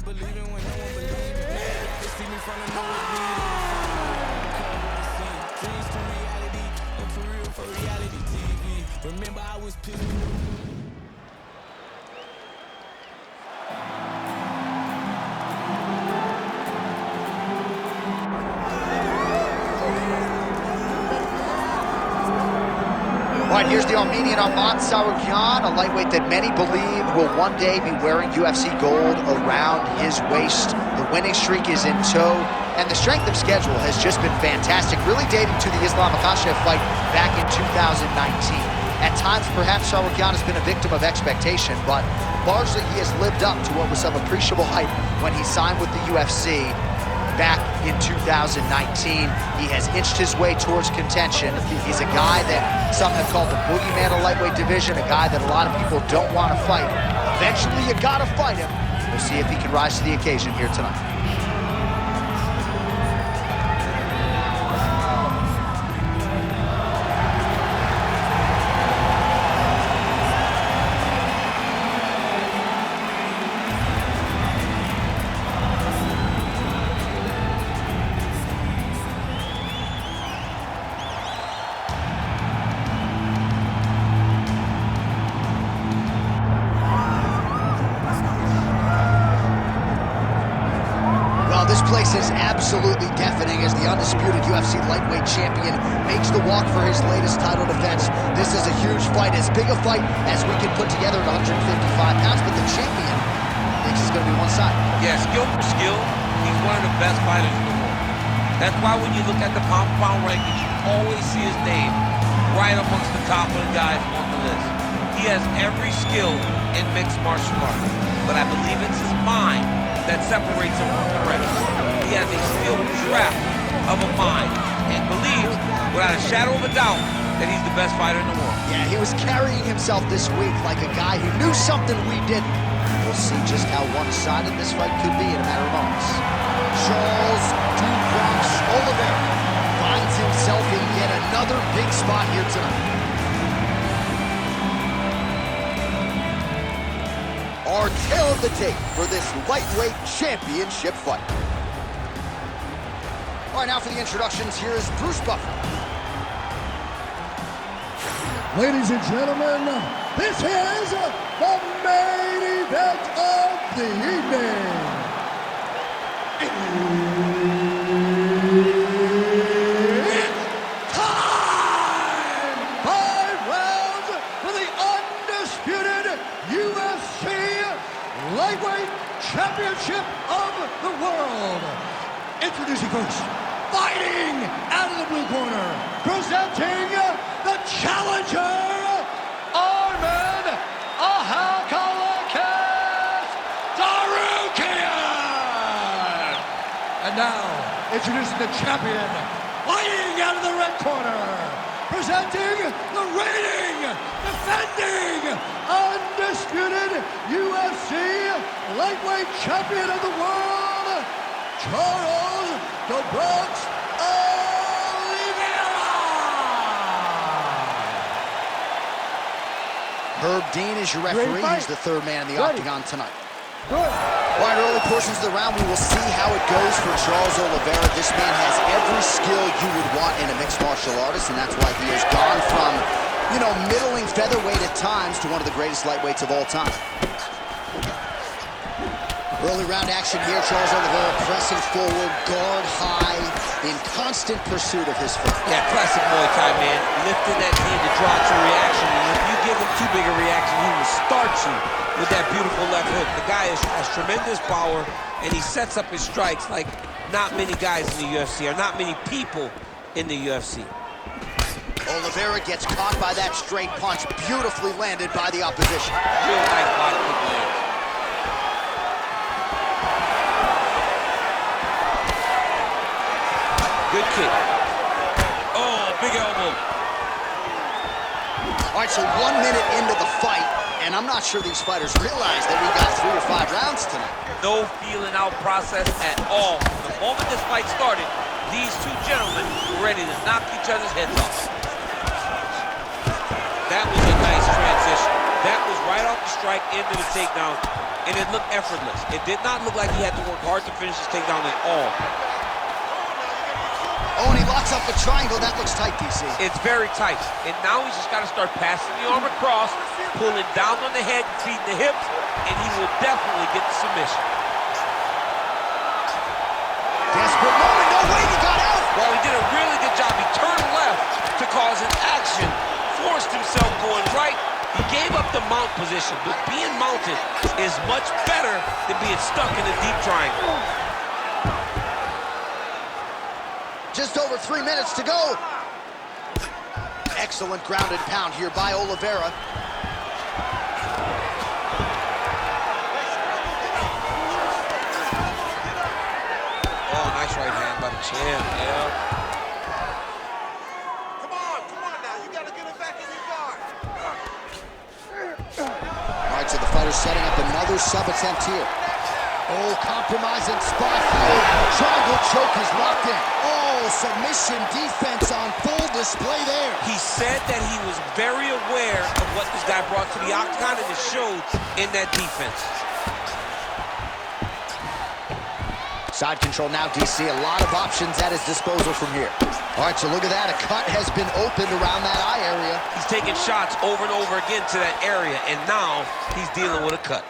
believing when no one believes. They see me from the nose. Dreams to reality, and for real for reality TV. Remember I was pissed. All right, here's the Armenian Arman Tsarukyan, a lightweight that many believe will one day be wearing UFC gold around his waist. The winning streak is in tow, and the strength of schedule has just been fantastic, really dating to the Islam Makhachev fight back in 2019. At times, perhaps Tsarukyan has been a victim of expectation, but largely he has lived up to what was some appreciable hype when he signed with the UFC back in 2019. He has inched his way towards contention. He's a guy that some have called the boogeyman of lightweight division, a guy that a lot of people don't want to fight. Eventually, you gotta fight him. We'll see if he can rise to the occasion here tonight. This place is absolutely deafening as the undisputed UFC lightweight champion makes the walk for his latest title defense. This is a huge fight, as big a fight as we can put together at 155 pounds, but the champion thinks it's going to be one-sided. Yeah, skill for skill, he's one of the best fighters in the world. That's why when you look at the pound-for-pound rankings, you always see his name right amongst the top of the guys on the list. He has every skill in mixed martial arts, but I believe it's his mind that separates him from the rest. He has a steel trap of a mind and believes, without a shadow of a doubt, that he's the best fighter in the world. Yeah, he was carrying himself this week like a guy who knew something we didn't. We'll see just how one-sided this fight could be in a matter of moments. Charles Oliveira finds himself in yet another big spot here tonight. Our tale of the tape for this lightweight championship fight. All right, now for the introductions, here is Bruce Buffer. Ladies and gentlemen, this is the main event of the evening. It's time! 5 rounds for the undisputed UFC Lightweight Championship of the world. Introducing first, fighting out of the blue corner, presenting the challenger, Arman Tsarukyan. And now, introducing the champion, fighting out of the red corner, presenting the reigning, defending, undisputed UFC lightweight champion of the world, Charles "The Bronx" Oliveira. Herb Dean is your referee. He's the third man in the octagon tonight. Good. All right, early portions of the round, we will see how it goes for Charles Oliveira. This man has every skill you would want in a mixed martial artist, and that's why he has gone from, you know, middling featherweight at times to one of the greatest lightweights of all time. Early round action here, Charles Oliveira pressing forward, guard high, in constant pursuit of his foot. Yeah, classic Muay Thai, man. Lifting that knee to draw to reaction, and if you give him too big a reaction, he will start you with that beautiful left hook. The guy has tremendous power, and he sets up his strikes like not many guys in the UFC, or not many people in the UFC. Oliveira gets caught by that straight punch, beautifully landed by the opposition. Real nice body kick lands. Good kick. Oh, big elbow. All right, so 1 minute into the fight, and I'm not sure these fighters realize that we got 3 or 5 rounds tonight. No feeling out process at all. The moment this fight started, these two gentlemen were ready to knock each other's heads off. That was a nice transition. That was right right off the strike into the takedown, and it looked effortless. It did not look like he had to work hard to finish his takedown at all. Oh, and he locks up the triangle. That looks tight, DC. It's very tight. And now he's just got to start passing the arm across, pulling down on the head, feeding the hips, and he will definitely get the submission. Desperate moment. No way, he got out. Well, he did a really good job. He turned left to cause an action, forced himself going right. He gave up the mount position, but being mounted is much better than being stuck in a deep triangle. Just over 3 minutes to go. Excellent ground and pound here by Oliveira. Oh, nice right hand by the champ, yeah. Come on now. You gotta get it back in your guard. All right, so the fighter's setting up another sub attempt here. Oh, compromising spot here. Triangle choke is locked in. Oh, submission defense on full display there. He said that he was very aware of what this guy brought to the octagon, and it showed in that defense. Side control now, DC. A lot of options at his disposal from here. All right, so look at that. A cut has been opened around that eye area. He's taking shots over and over again to that area, and now he's dealing with a cut.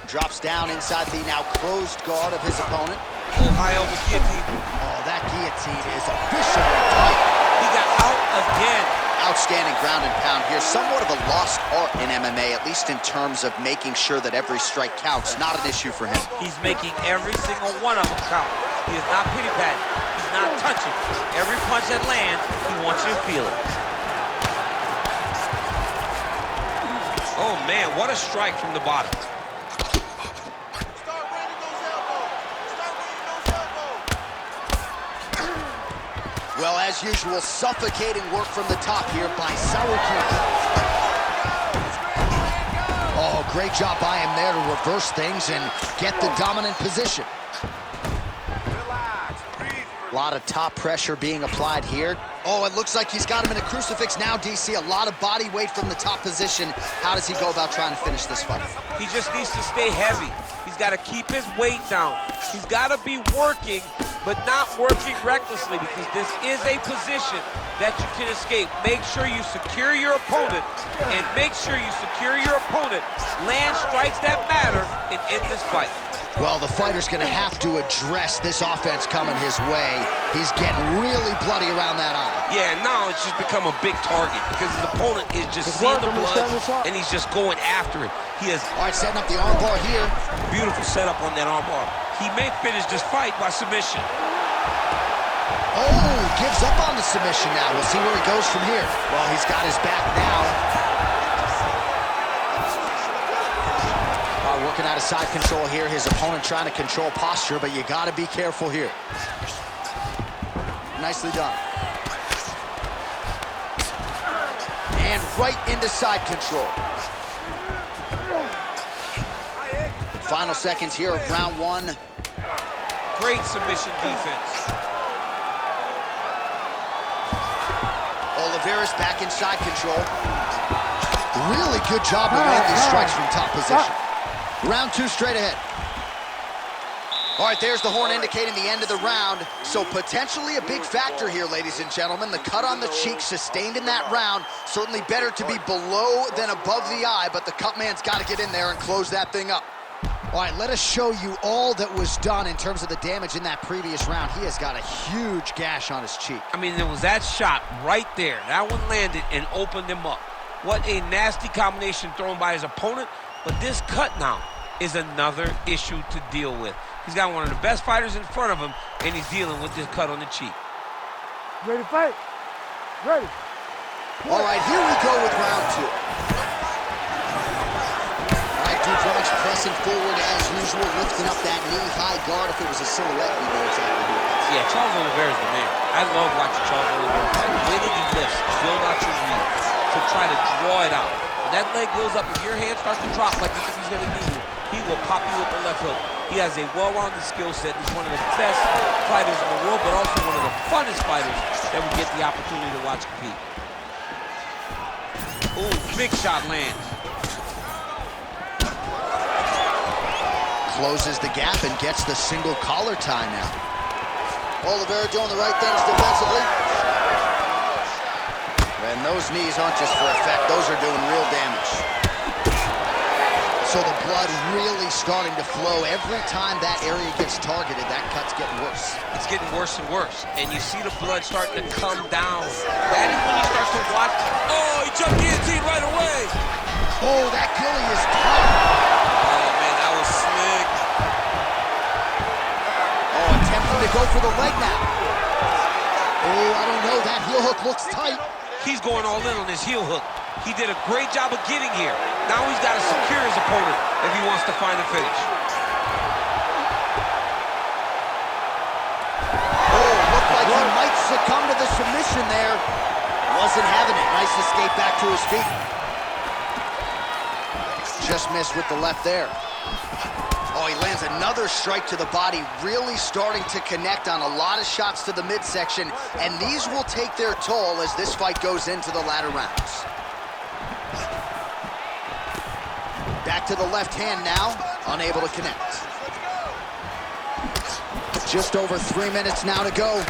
Drops down inside the now closed guard of his opponent. Oh, high elbow guillotine. Oh, that guillotine is officially tight. He got out again. Outstanding ground and pound here. Somewhat of a lost art in MMA, at least in terms of making sure that every strike counts. Not an issue for him. He's making every single one of them count. He is not pity-patting. He's not touching. Every punch that lands, he wants you to feel it. Oh, man, what a strike from the bottom. Well, as usual, suffocating work from the top here by Tsarukyan. Oh, great job by him there to reverse things and get the dominant position. A lot of top pressure being applied here. Oh, it looks like he's got him in a crucifix now, DC. A lot of body weight from the top position. How does he go about trying to finish this fight? He just needs to stay heavy. He's got to keep his weight down. He's got to be working, but not working recklessly, because this is a position that you can escape. Make sure you secure your opponent, and make sure you secure your opponent, land strikes that matter, and end this fight. Well, the fighter's going to have to address this offense coming his way. He's getting really bloody around that eye. Yeah, now it's just become a big target because his opponent is just seeing the blood, and he's just going after it. He has... All right, setting up the armbar here. Beautiful setup on that armbar. He may finish this fight by submission. Oh, gives up on the submission now. We'll see where he goes from here. Well, he's got his back now. Working out of side control here. His opponent trying to control posture, but you got to be careful here. Nicely done. And right into side control. Final seconds here of round one. Great submission defense. Oliveira's back in side control. Really good job to land these strikes from top position. Round two straight ahead. All right, there's the horn indicating the end of the round. So potentially a big factor here, ladies and gentlemen. The cut on the cheek sustained in that round. Certainly better to be below than above the eye, but the cut man's got to get in there and close that thing up. All right, let us show you all that was done in terms of the damage in that previous round. He has got a huge gash on his cheek. I mean, there was that shot right there. That one landed and opened him up. What a nasty combination thrown by his opponent. But this cut now is another issue to deal with. He's got one of the best fighters in front of him, and he's dealing with this cut on the cheek. Ready to fight? Ready. All right, here we go with round two. All right, Dubronics pressing forward as usual, lifting up that knee-high guard. If it was a silhouette, we know exactly who it is. Yeah, Charles Oliveira's the man. I love watching Charles Oliveira fight. The way that he lifts, build out your knee to try to draw it out. When that leg goes up, if your hand starts to drop like you think he's going to do, he will pop you with the left hook. He has a well-rounded skill set. He's one of the best fighters in the world, but also one of the funnest fighters that we get the opportunity to watch compete. Ooh, big shot lands. Closes the gap and gets the single collar tie now. Oliveira doing the right things defensively. And those knees aren't just for effect, those are doing real damage. So the blood really starting to flow. Every time that area gets targeted, that cut's getting worse. It's getting worse and worse. And you see the blood starting to come down. That is when you start to watch. Oh, he jumped guillotine right away. Oh, that gilly is tough. Oh, man, that was slick. Oh, attempting to go for the leg now. Oh, I don't know. That heel hook looks tight. He's going all in on his heel hook. He did a great job of getting here. Now he's got to secure his opponent if he wants to find a finish. Oh, looked like he might succumb to the submission there. Wasn't having it. Nice escape back to his feet. Just missed with the left there. Oh, he lands another strike to the body, really starting to connect on a lot of shots to the midsection, and these will take their toll as this fight goes into the latter rounds. Back to the left hand now, unable to connect. Just over 3 minutes now to go.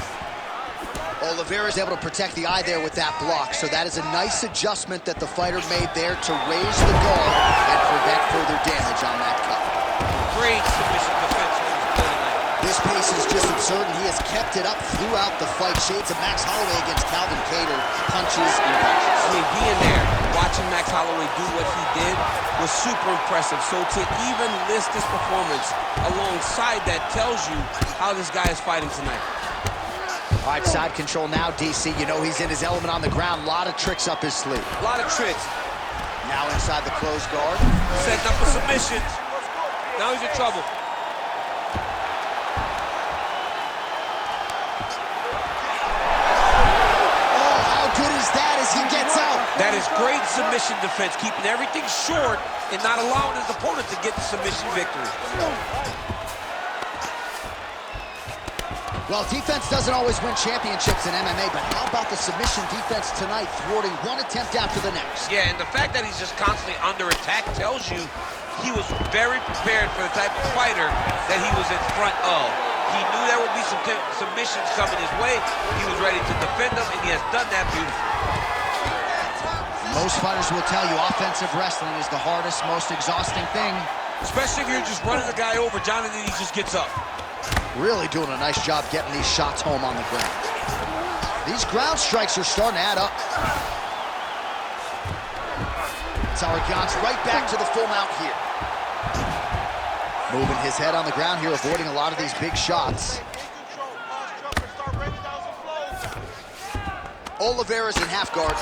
Oliveira is able to protect the eye there with that block, so that is a nice adjustment that the fighter made there to raise the guard and prevent further damage on that cut. Great submission defense on his play tonight. This pace is just absurd, and he has kept it up throughout the fight. Shades of Max Holloway against Calvin Kattar, punches and punches. I mean, being there, watching Max Holloway do what he did was super impressive. So to even list this performance alongside that tells you how this guy is fighting tonight. All right, side control now, DC. You know he's in his element on the ground. A lot of tricks up his sleeve. A lot of tricks. Now inside the closed guard. Setting up for submissions. Now he's in trouble. Oh, how good is that as he gets out? That is great submission defense, keeping everything short and not allowing his opponent to get the submission victory. Well, defense doesn't always win championships in MMA, but how about the submission defense tonight, thwarting one attempt after the next? Yeah, and the fact that he's just constantly under attack tells you he was very prepared for the type of fighter that he was in front of. He knew there would be some submissions coming his way. He was ready to defend them, and he has done that beautifully. Most fighters will tell you offensive wrestling is the hardest, most exhausting thing. Especially if you're just running the guy over, Jonathan, he just gets up. Really doing a nice job getting these shots home on the ground. These ground strikes are starting to add up. Tsarukyan's right back to the full mount here. Moving his head on the ground here, avoiding a lot of these big shots. Oliveira's in half guard.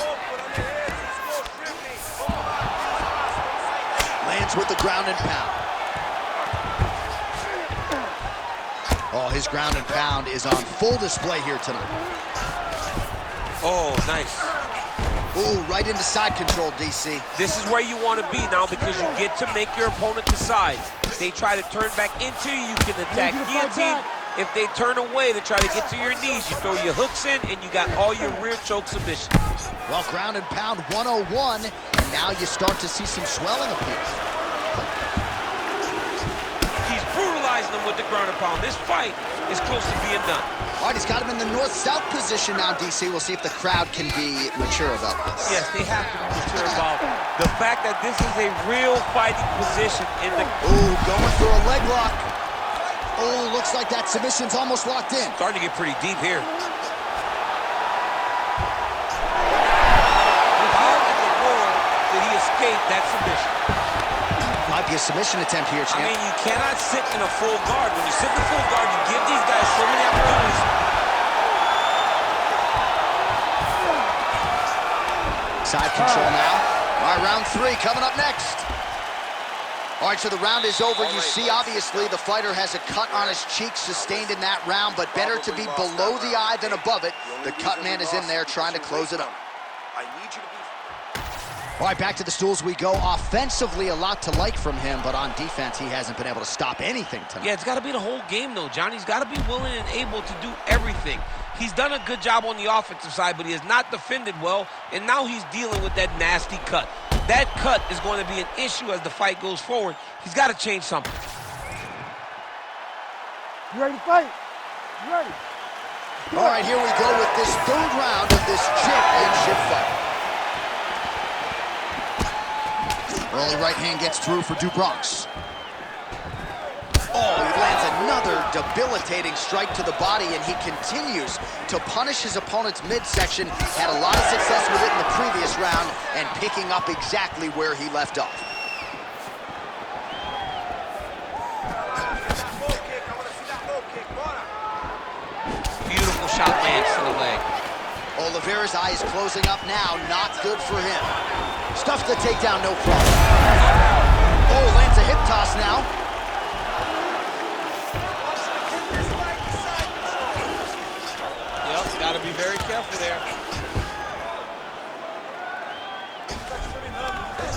Lands with the ground and pound. Oh, his ground and pound is on full display here tonight. Oh, nice. Ooh, right into side control, DC. This is where you want to be now because you get to make your opponent decide. If they try to turn back into you, you can attack guillotine. If they turn away to try to get to your knees, you throw your hooks in and you got all your rear choke submissions. Well, ground and pound 101, and now you start to see some swelling appear. He's brutalizing them with the ground and pound. This fight is close to being done. All right, he's got him in the north-south position now, DC. We'll see if the crowd can be mature about this. Yes, they have to be mature about the fact that this is a real fighting position in the... Ooh, going for a leg lock. Oh, looks like that submission's almost locked in. Starting to get pretty deep here. How in the world did he escape that submission? Might be a submission attempt here, champ. I mean, you cannot sit in a full guard. When you sit in a full guard, you give these guys so many opportunities. Side control now. All right, round 3 coming up next. All right, so the round is over. You see, obviously, the fighter has a cut on his cheek sustained in that round, but better to be below the eye than above it. The cut man is in there trying to close it up. I need you to be... All right, back to the stools we go. Offensively, a lot to like from him, but on defense, he hasn't been able to stop anything tonight. Yeah, it's got to be the whole game, though, Johnny. He's got to be willing and able to do everything. He's done a good job on the offensive side, but he has not defended well, and now he's dealing with that nasty cut. That cut is going to be an issue as the fight goes forward. He's got to change something. You ready to fight? You ready? All right, here we go with this third round of this championship fight. Early right hand gets through for DuBronx. Oh, he lands another debilitating strike to the body, and he continues to punish his opponent's midsection. Had a lot of success with it in the previous round and picking up exactly where he left off. Beautiful shot lands to the leg. Oliveira's eye is closing up now. Not good for him. Stuffs the takedown, no problem. Oh, lands a hip toss now. Yep, got to be very careful there.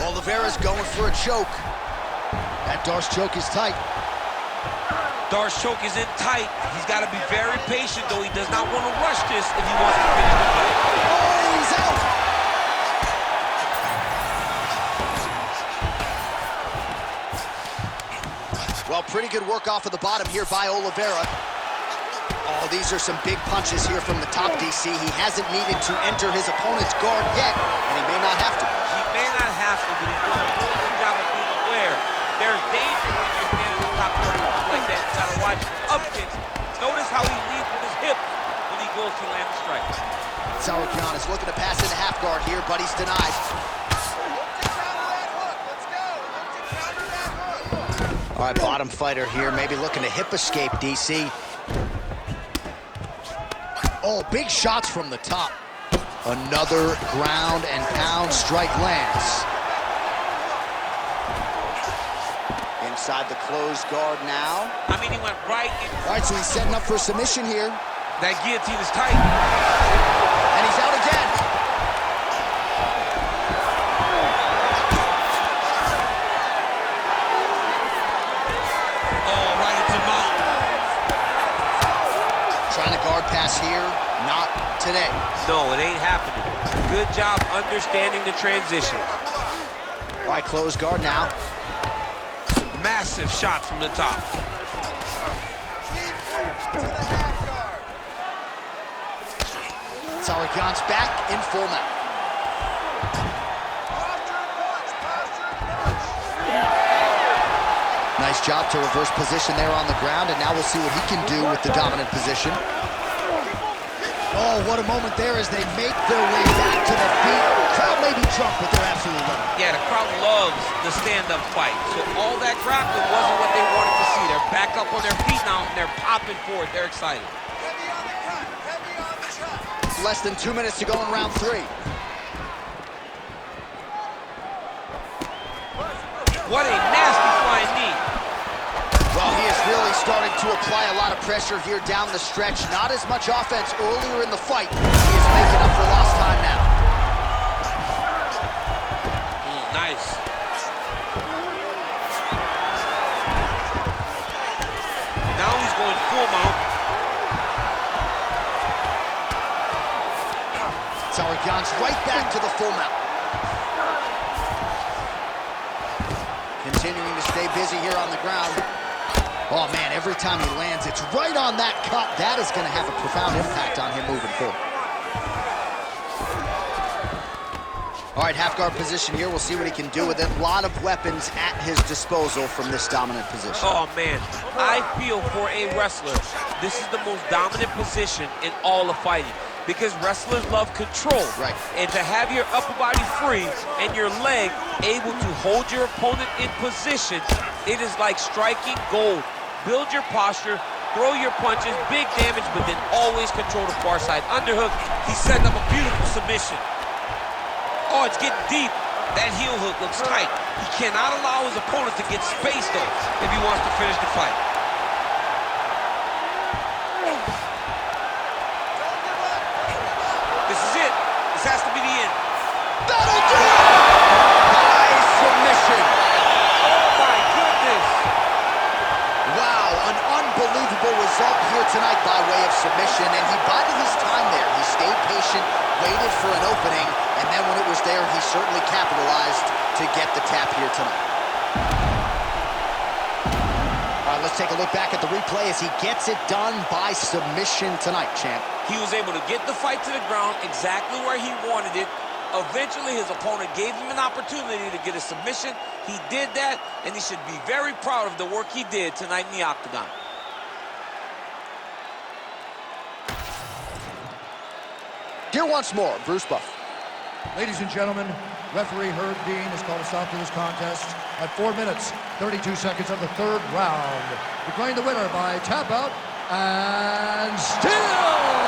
Oliveira's going for a choke. That Darce choke is tight. Darce choke is in tight. He's got to be very patient, though. He does not want to rush this if he wants to finish the fight. Oh, he's out. Well, pretty good work off of the bottom here by Oliveira. Oh, these are some big punches here from the top, DC. He hasn't needed to enter his opponent's guard yet, and he may not have to. He may not have to, but he's doing a really good job of being aware. There's danger when you're standing in the top 30 like that. You gotta watch up kicks. Notice how he leads with his hip when he goes to land a strike. Tsarukyan is looking to pass into half guard here, but he's denied. All right, bottom fighter here, maybe looking to hip escape, DC. Oh, big shots from the top. Another ground and pound strike lands. Inside the closed guard now. I mean, he went right in. All right, so he's setting up for submission here. That guillotine is tight. And he's out again. Oh, right into mount. Trying to guard pass here, not today. No, it ain't happening. Good job understanding the transition. All right, closed guard now. Massive shot from the top. Tsarukyan's back in full mount. Nice job to reverse position there on the ground, and now we'll see what he can do with the dominant position. Oh, what a moment there as they make their way back to their feet. Crowd may be drunk, but they're absolutely loving it. Yeah, the crowd loves the stand-up fight. So all that grappling wasn't what they wanted to see. They're back up on their feet now, and they're popping forward. They're excited. Heavy on the cut, heavy on the shot. Less than 2 minutes to go in round 3. What a nasty flying knee. Well, he is really starting to apply a lot of pressure here down the stretch. Not as much offense earlier in the fight. He is making up for lost time now. Nice. Now he's going full mount. Tsarukyan's right back to the full mount. Continuing to stay busy here on the ground. Oh, man, every time he lands, it's right on that cut. That is going to have a profound impact on him moving forward. All right, half guard position here. We'll see what he can do with it. A lot of weapons at his disposal from this dominant position. Oh, man. I feel for a wrestler, this is the most dominant position in all of fighting. Because wrestlers love control. Right. And to have your upper body free and your leg able to hold your opponent in position, it is like striking gold. Build your posture, throw your punches, big damage, but then always control the far side. Underhook, he's setting up a beautiful submission. Oh, it's getting deep. That heel hook looks tight. He cannot allow his opponent to get space, though, if he wants to finish the fight. This is it. This has to be the end. That'll do it! certainly capitalized to get the tap here tonight. All right, let's take a look back at the replay as he gets it done by submission tonight, champ. He was able to get the fight to the ground exactly where he wanted it. Eventually, his opponent gave him an opportunity to get a submission. He did that, and he should be very proud of the work he did tonight in the octagon. Here once more, Bruce Buff. Ladies and gentlemen, referee Herb Dean has called a stop to this contest at 4 minutes, 32 seconds of the third round. Declaring the winner by tap out and still